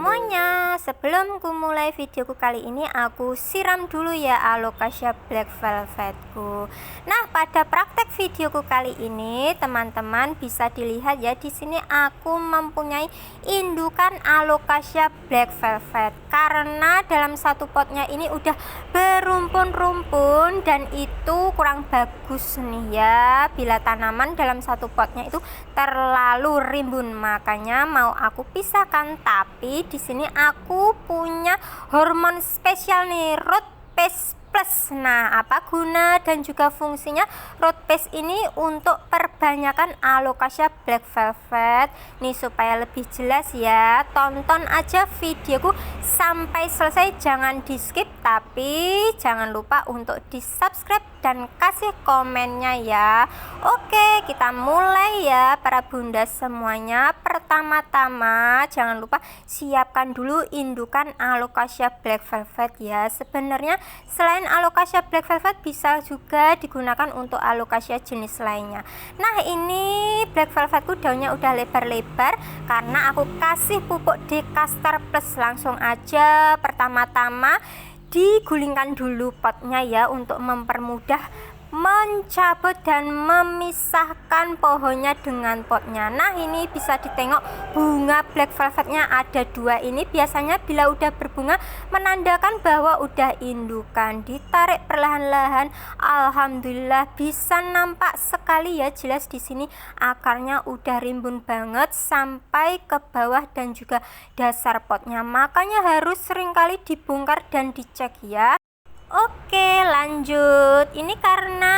semuanya, sebelum ku mulai videoku kali ini aku siram dulu ya alocasia black velvetku. Nah, pada praktek videoku kali ini teman-teman bisa dilihat ya, di sini aku mempunyai indukan alocasia black velvet karena dalam satu potnya ini udah berumpun-rumpun dan itu kurang bagus nih ya bila tanaman dalam satu potnya itu terlalu rimbun, makanya mau aku pisahkan. Tapi di sini aku punya hormon spesial nih, Root Paste Plus. Nah, apa guna dan juga fungsinya Root Paste ini untuk perbanyakan alocasia black velvet nih? Supaya lebih jelas ya, tonton aja videoku sampai selesai, jangan di skip, tapi jangan lupa untuk di subscribe dan kasih komennya ya. Oke, kita mulai ya para bunda semuanya. Pertama-tama jangan lupa siapkan dulu indukan alocasia black velvet ya. Sebenarnya selain alocasia black velvet bisa juga digunakan untuk alocasia jenis lainnya. Nah, ini black velvetku daunnya udah lebar-lebar karena aku kasih pupuk Decaster Plus. Langsung aja pertama-tama digulingkan dulu potnya ya untuk mempermudah mencabut dan memisahkan pohonnya dengan potnya. Nah, ini bisa ditengok bunga black velvetnya ada dua ini. Biasanya bila udah berbunga menandakan bahwa udah indukan. Ditarik perlahan-lahan, alhamdulillah bisa nampak sekali ya, jelas di sini akarnya udah rimbun banget sampai ke bawah dan juga dasar potnya. Makanya harus seringkali dibongkar dan dicek ya. Oke, lanjut. Ini karena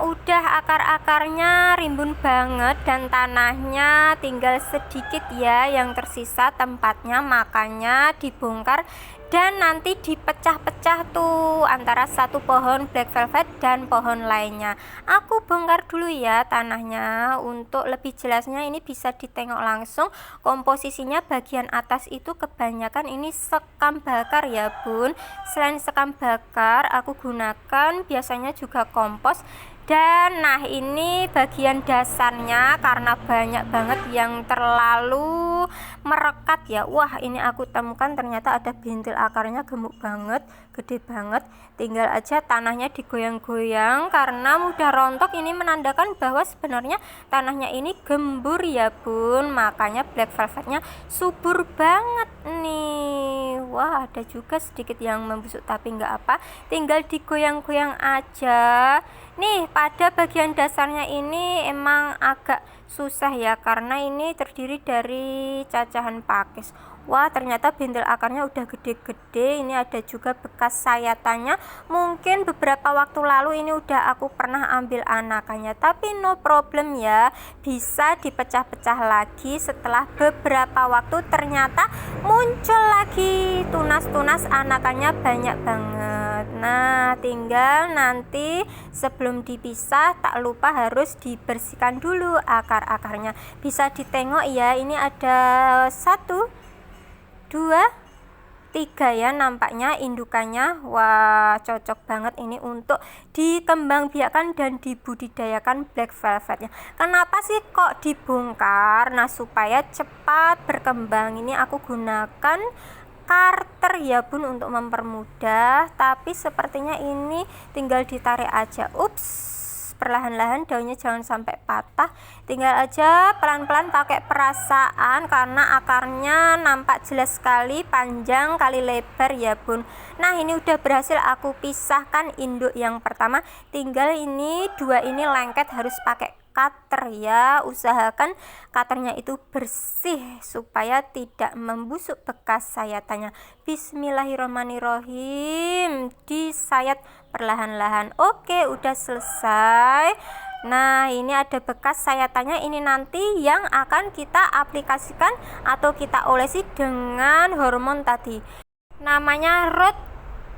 udah akar-akarnya rimbun banget dan tanahnya tinggal sedikit ya yang tersisa tempatnya, makanya dibongkar dan nanti dipecah-pecah tuh antara satu pohon black velvet dan pohon lainnya. Aku bongkar dulu ya tanahnya untuk lebih jelasnya. Ini bisa ditengok langsung komposisinya. Bagian atas itu kebanyakan ini sekam bakar ya bun. Selain sekam bakar aku gunakan biasanya juga kompos. Dan nah, ini bagian dasarnya karena banyak banget yang terlalu merekat ya. Wah, ini aku temukan ternyata ada bintil akarnya gemuk banget, gede banget. Tinggal aja tanahnya digoyang-goyang karena mudah rontok. Ini menandakan bahwa sebenarnya tanahnya ini gembur ya bun, makanya black velvetnya subur banget nih. Wah, ada juga sedikit yang membusuk tapi nggak apa, tinggal digoyang-goyang aja. Nih, pada bagian dasarnya ini emang agak susah ya karena ini terdiri dari cacahan pakis. Wah, ternyata bintil akarnya udah gede-gede. Ini ada juga bekas sayatannya. Mungkin beberapa waktu lalu ini udah aku pernah ambil anakannya, tapi no problem ya, bisa dipecah-pecah lagi. Setelah beberapa waktu ternyata muncul lagi tunas-tunas anakannya banyak banget. Nah, tinggal nanti sebelum dipisah tak lupa harus dibersihkan dulu akar-akarnya. Bisa ditengok ya, ini ada 1, 2, 3 ya nampaknya indukannya. Wah, cocok banget ini untuk dikembangbiakkan dan dibudidayakan black velvetnya. Kenapa sih kok dibongkar? Nah, supaya cepat berkembang. Ini aku gunakan karter ya bun untuk mempermudah, tapi sepertinya ini tinggal ditarik aja. Ups, perlahan-lahan daunnya jangan sampai patah, tinggal aja pelan-pelan pakai perasaan karena akarnya nampak jelas sekali panjang kali lebar ya bun. Nah, ini udah berhasil aku pisahkan induk yang pertama, tinggal ini dua ini lengket harus pakai cutter ya. Usahakan cutternya itu bersih supaya tidak membusuk bekas sayatannya. Bismillahirrahmanirrahim, disayat perlahan-lahan. Oke, udah selesai. Nah, ini ada bekas sayatannya, ini nanti yang akan kita aplikasikan atau kita olesi dengan hormon tadi, namanya Root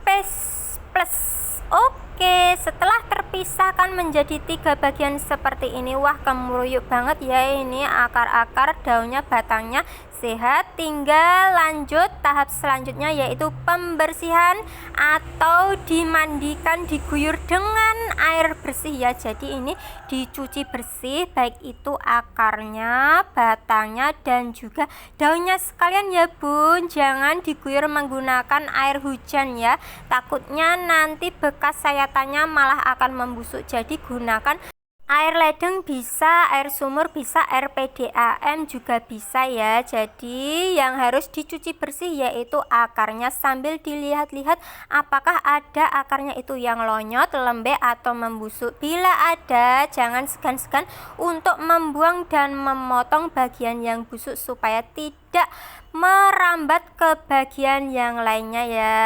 Paste Plus. Oke, setelah terpisahkan menjadi 3 bagian seperti ini, wah kemeruyuk banget ya ini akar-akar, daunnya, batangnya sehat. Tinggal lanjut tahap selanjutnya, yaitu pembersihan atau dimandikan, diguyur dengan air bersih ya. Jadi ini dicuci bersih, baik itu akarnya, batangnya, dan juga daunnya sekalian ya bun. Jangan diguyur menggunakan air hujan ya, takutnya nanti bekas sayatannya malah akan membusuk. Jadi gunakan air ledeng bisa, air sumur bisa, air PDAM juga bisa ya. Jadi yang harus dicuci bersih yaitu akarnya, sambil dilihat-lihat apakah ada akarnya itu yang lonyot, lembek, atau membusuk. Bila ada, jangan segan-segan untuk membuang dan memotong bagian yang busuk supaya tidak merambat ke bagian yang lainnya ya.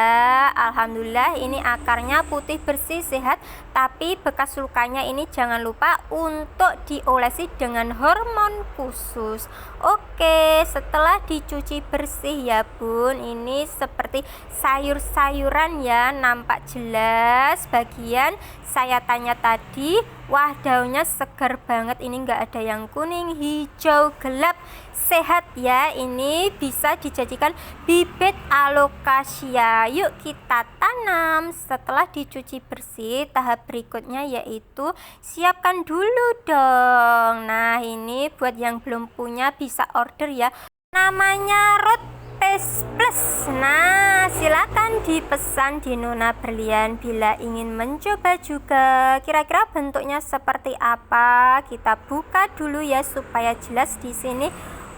Alhamdulillah ini akarnya putih bersih sehat, tapi bekas lukanya ini jangan lupa untuk diolesi dengan hormon khusus. Oke, setelah dicuci bersih ya bun, ini seperti sayur-sayuran ya, nampak jelas bagian sayatannya tadi. Wah, daunnya segar banget, ini enggak ada yang kuning, hijau, gelap, sehat ya. Ini bisa dijadikan bibit alocasia. Yuk kita tanam. Setelah dicuci bersih, tahap berikutnya yaitu siapkan dulu dong. Nah, ini buat yang belum punya bisa order ya, namanya Root Paste Plus. Nah, silakan dipesan di Nona Berlian bila ingin mencoba juga. Kira-kira bentuknya seperti apa? Kita buka dulu ya supaya jelas di sini.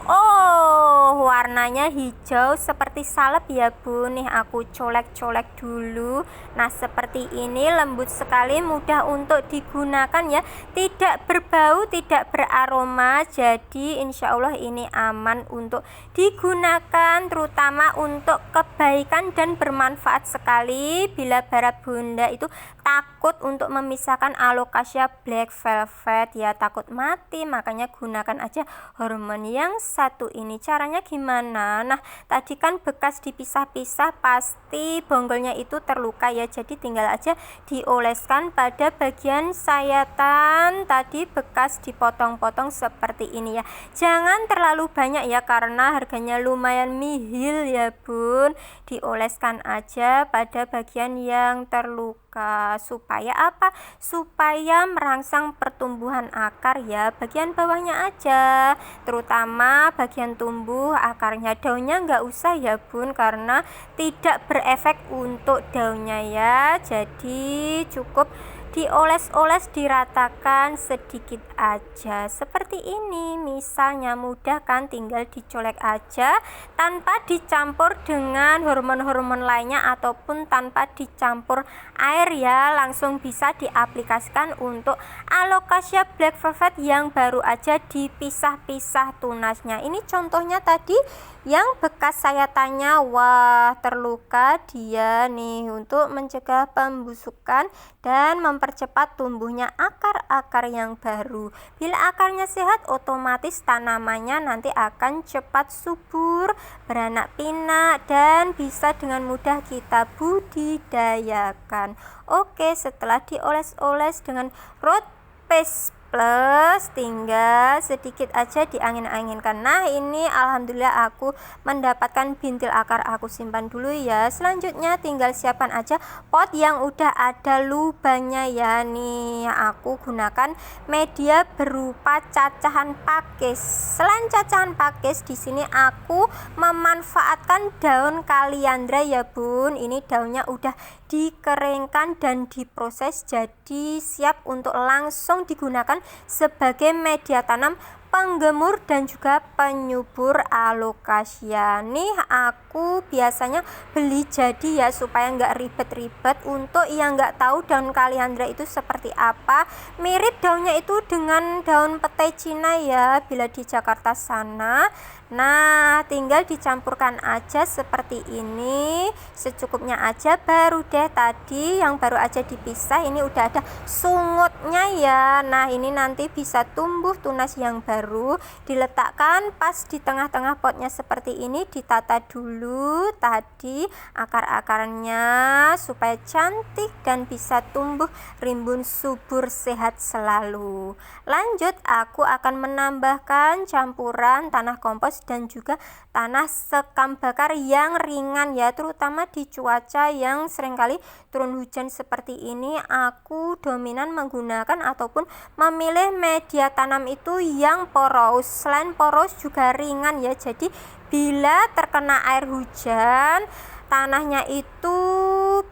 Oh, warnanya hijau seperti salep ya bun. Nih aku colek-colek dulu. Nah, seperti ini, lembut sekali, mudah untuk digunakan ya, tidak berbau, tidak beraroma. Jadi insya Allah ini aman untuk digunakan, terutama untuk kebaikan dan bermanfaat sekali. Bila para bunda itu takut untuk memisahkan alocasia black velvet ya, takut mati, makanya gunakan aja hormon yang satu ini. Caranya gimana? Nah, tadi kan bekas dipisah-pisah, pasti bonggolnya itu terluka ya, jadi tinggal aja dioleskan pada bagian sayatan tadi bekas dipotong-potong seperti ini ya. Jangan terlalu banyak ya, karena harganya lumayan mihil ya bun. Dioleskan aja pada bagian yang terluka. Supaya apa? Supaya merangsang pertumbuhan akar ya, bagian bawahnya aja, terutama bagian tumbuh akarnya. Daunnya nggak usah ya bun, karena tidak berefek untuk daunnya ya. Jadi cukup dioles-oles, diratakan sedikit aja seperti ini. Misalnya mudah kan, tinggal dicolek aja tanpa dicampur dengan hormon-hormon lainnya ataupun tanpa dicampur air ya, langsung bisa diaplikasikan untuk alocasia black velvet yang baru aja dipisah-pisah tunasnya. Ini contohnya tadi yang bekas sayatannya, wah terluka dia nih, untuk mencegah pembusukan dan mempercepat tumbuhnya akar-akar yang baru. Bila akarnya sehat, otomatis tanamannya nanti akan cepat subur, beranak pinak, dan bisa dengan mudah kita budidayakan. Oke, setelah dioles-oles dengan Root Paste Plus, tinggal sedikit aja diangin-anginkan. Nah, ini alhamdulillah aku mendapatkan bintil akar, aku simpan dulu ya. Selanjutnya tinggal siapkan aja pot yang udah ada lubangnya ya. Nih aku gunakan media berupa cacahan pakis. Selain cacahan pakis, di sini aku memanfaatkan daun kaliandra ya bun. Ini daunnya udah dikeringkan dan diproses, jadi siap untuk langsung digunakan sebagai media tanam penggemur dan juga penyubur alocasia. Nih aku biasanya beli jadi ya, supaya nggak ribet-ribet. Untuk yang nggak tahu daun kaliandra itu seperti apa, mirip daunnya itu dengan daun petai Cina ya bila di Jakarta sana. Nah, tinggal dicampurkan aja seperti ini, secukupnya aja. Baru deh tadi yang baru aja dipisah, ini udah ada sungutnya ya. Nah, ini nanti bisa tumbuh tunas yang baru. baru, diletakkan pas di tengah-tengah potnya seperti ini, ditata dulu tadi akar-akarnya supaya cantik dan bisa tumbuh rimbun subur sehat selalu. Lanjut, aku akan menambahkan campuran tanah kompos dan juga tanah sekam bakar yang ringan ya, terutama di cuaca yang seringkali turun hujan seperti ini. Aku dominan menggunakan ataupun memilih media tanam itu yang poros. Selain poros juga ringan ya, jadi bila terkena air hujan, tanahnya itu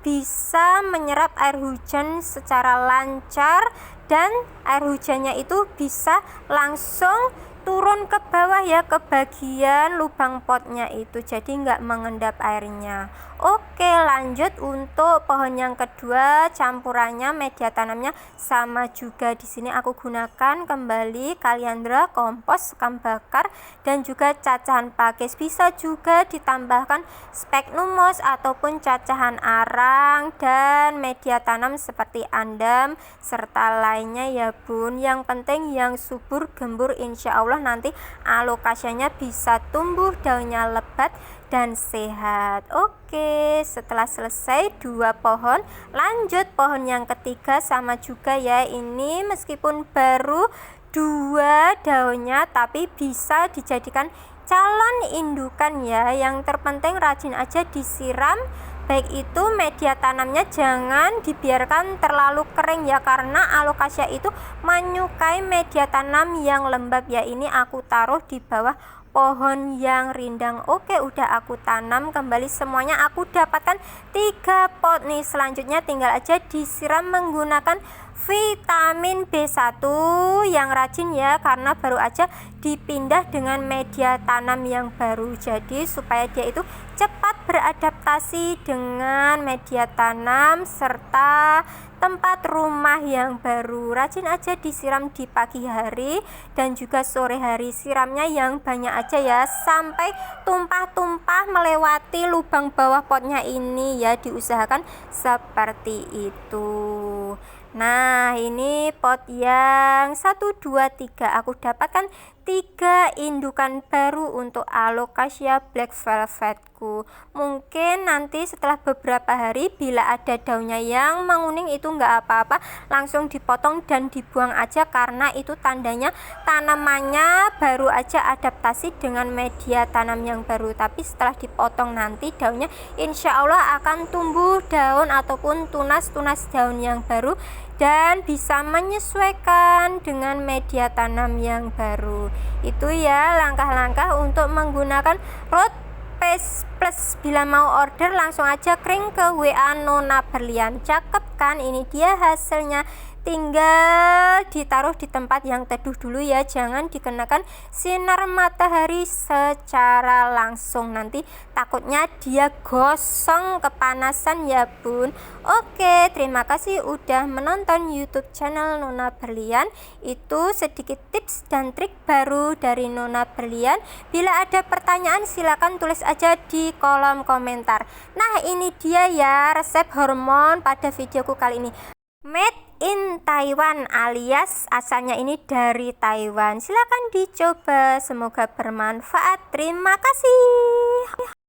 bisa menyerap air hujan secara lancar dan air hujannya itu bisa langsung turun ke bawah ya, ke bagian lubang potnya itu, jadi nggak mengendap airnya. Oke, lanjut untuk pohon yang kedua, campurannya media tanamnya sama juga. Di sini aku gunakan kembali kaliandra, kompos, sekam bakar dan juga cacahan pakis. Bisa juga ditambahkan sphagnum moss ataupun cacahan arang dan media tanam seperti andam serta lainnya ya bun. Yang penting yang subur gembur, insya Allah nanti alokasinya bisa tumbuh, daunnya lebat dan sehat. Oke, setelah selesai 2 pohon, lanjut pohon yang ketiga sama juga ya. Ini meskipun baru 2 daunnya tapi bisa dijadikan calon indukan ya. Yang terpenting rajin aja disiram, baik itu media tanamnya jangan dibiarkan terlalu kering ya, karena alokasia itu menyukai media tanam yang lembab ya. Ini aku taruh di bawah pohon yang rindang. Oke, udah aku tanam kembali semuanya. Aku dapatkan 3 pot nih. Selanjutnya tinggal aja disiram menggunakan vitamin B1 yang rajin ya, karena baru aja dipindah dengan media tanam yang baru, jadi supaya dia itu cepat beradaptasi dengan media tanam serta tempat rumah yang baru. Rajin aja disiram di pagi hari dan juga sore hari, siramnya yang banyak aja ya, sampai tumpah-tumpah melewati lubang bawah potnya ini ya, diusahakan seperti itu. Nah, ini pot yang 1, 2, 3 aku dapatkan 3 indukan baru untuk alocasia black velvetku. Mungkin nanti setelah beberapa hari bila ada daunnya yang menguning itu nggak apa-apa, langsung dipotong dan dibuang aja, karena itu tandanya tanamannya baru aja adaptasi dengan media tanam yang baru. Tapi setelah dipotong nanti daunnya insya Allah akan tumbuh daun ataupun tunas-tunas daun yang baru dan bisa menyesuaikan dengan media tanam yang baru. Itu ya langkah-langkah untuk menggunakan root paste plus. Bila mau order langsung aja kring ke WA Nona Berlian. Cakep kan? Ini dia hasilnya. Tinggal ditaruh di tempat yang teduh dulu ya, jangan dikenakan sinar matahari secara langsung, nanti takutnya dia gosong kepanasan ya bun. Oke, terima kasih udah menonton YouTube channel Nona Berlian. Itu sedikit tips dan trik baru dari Nona Berlian. Bila ada pertanyaan silahkan tulis aja di kolom komentar. Nah, ini dia ya resep hormon pada videoku kali ini. Made in Taiwan alias asalnya ini dari Taiwan. Silakan dicoba, semoga bermanfaat. Terima kasih.